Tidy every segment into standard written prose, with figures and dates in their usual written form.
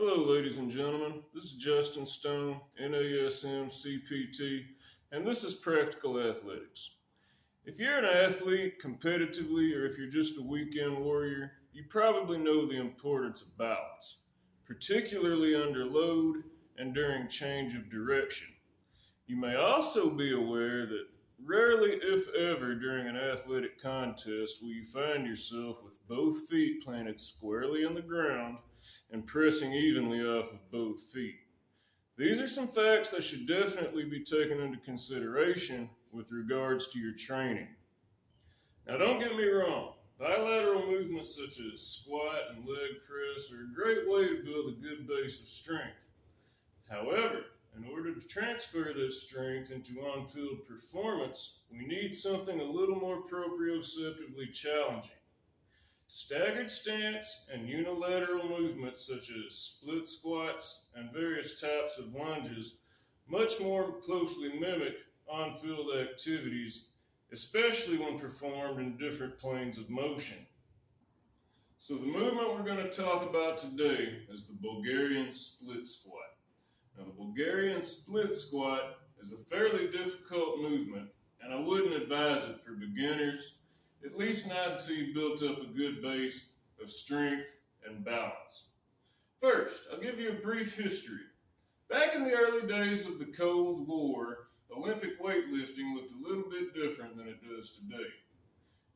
Hello, ladies and gentlemen. This is Justin Stone, NASM CPT, and this is Practical Athletics. If you're an athlete competitively or if you're just a weekend warrior, you probably know the importance of balance, particularly under load and during change of direction. You may also be aware that rarely, if ever, during an athletic contest will you find yourself with both feet planted squarely in the ground and pressing evenly off of both feet. These are some facts that should definitely be taken into consideration with regards to your training. Now, don't get me wrong, bilateral movements such as squat and leg press are a great way to build a good base of strength. However, in order to transfer this strength into on-field performance, we need something a little more proprioceptively challenging. Staggered stance and unilateral movements such as split squats and various types of lunges much more closely mimic on-field activities, especially when performed in different planes of motion. So the movement we're going to talk about today is the Bulgarian split squat. Now, the Bulgarian split squat is a fairly difficult movement, and I wouldn't advise it for beginners, at least not until you've built up a good base of strength and balance. First, I'll give you a brief history. Back in the early days of the Cold War, Olympic weightlifting looked a little bit different than it does today.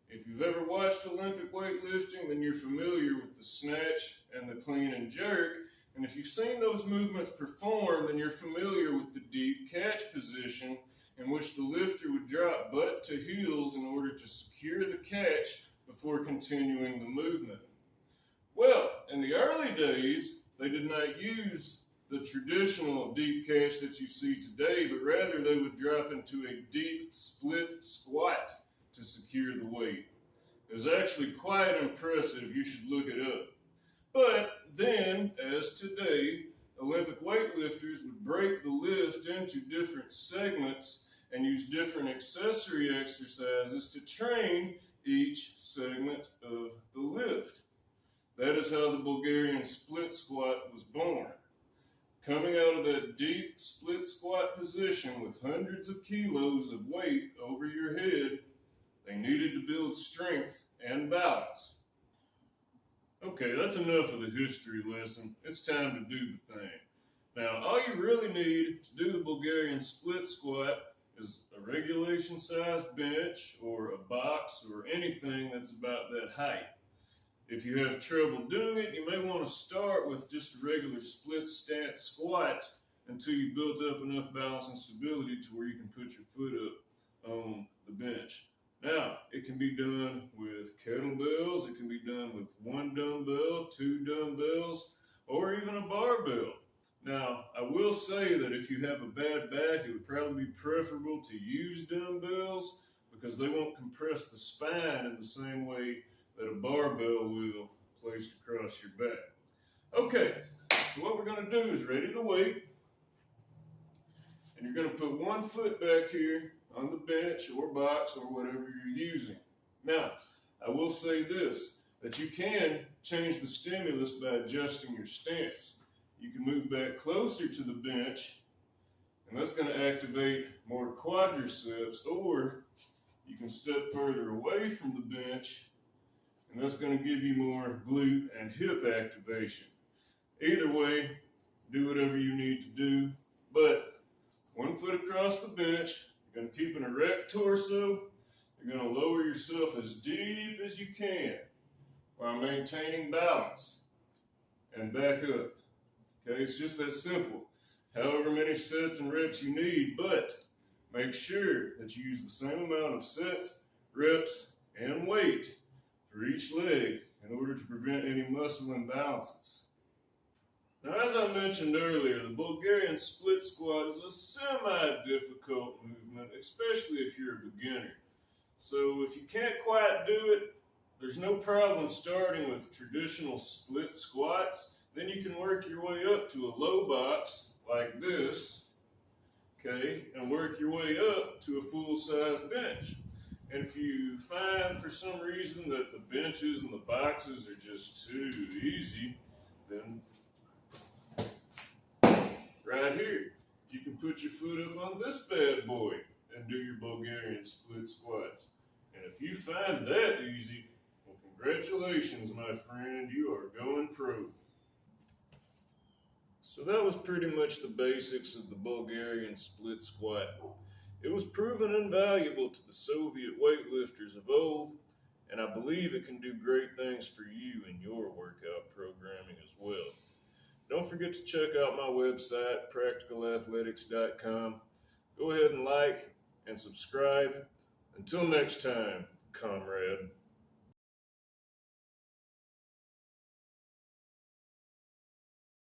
If you've ever watched Olympic weightlifting, then you're familiar with the snatch and the clean and jerk. And if you've seen those movements performed, then you're familiar with the deep catch position in which the lifter would drop butt to heels in order to secure the catch before continuing the movement. Well, in the early days, they did not use the traditional deep catch that you see today, but rather they would drop into a deep split squat to secure the weight. It was actually quite impressive. You should look it up. But then, as today, Olympic weightlifters would break the lift into different segments and use different accessory exercises to train each segment of the lift. That is how the Bulgarian split squat was born. Coming out of that deep split squat position with hundreds of kilos of weight over your head, they needed to build strength and balance. Okay, that's enough of the history lesson. It's time to do the thing. Now, all you really need to do the Bulgarian split squat is a regulation size bench or a box or anything that's about that height. If you have trouble doing it, you may want to start with just a regular split stance squat until you build up enough balance and stability to where you can put your foot up on the bench. Now, it can be done with kettlebells, it can be done with one dumbbell, two dumbbells, or even a barbell. Now, I will say that if you have a bad back, it would probably be preferable to use dumbbells because they won't compress the spine in the same way that a barbell will placed across your back. Okay, so what we're going to do is ready the weight, and you're going to put one foot back here on the bench or box or whatever you're using. Now, I will say this, that you can change the stimulus by adjusting your stance. You can move back closer to the bench, and that's going to activate more quadriceps, or you can step further away from the bench, and that's going to give you more glute and hip activation. Either way, do whatever you need to do, but one foot across the bench. You're going to keep an erect torso. You're going to lower yourself as deep as you can while maintaining balance and back up. Okay, it's just that simple. However many sets and reps you need, but make sure that you use the same amount of sets, reps, and weight for each leg in order to prevent any muscle imbalances. Now, as I mentioned earlier, the Bulgarian split squat is a semi-difficult movement, especially if you're a beginner. So if you can't quite do it, there's no problem starting with traditional split squats. Then you can work your way up to a low box like this, okay, and work your way up to a full-size bench. And if you find for some reason that the benches and the boxes are just too easy, then you can put your foot up on this bad boy and do your Bulgarian split squats. And if you find that easy, well, congratulations, my friend, you are going pro. So that was pretty much the basics of the Bulgarian split squat. It was proven invaluable to the Soviet weightlifters of old, and I believe it can do great things for you in your workout programming as well. Don't forget to check out my website, practicalathletics.com. Go ahead and like and subscribe. Until next time, comrade.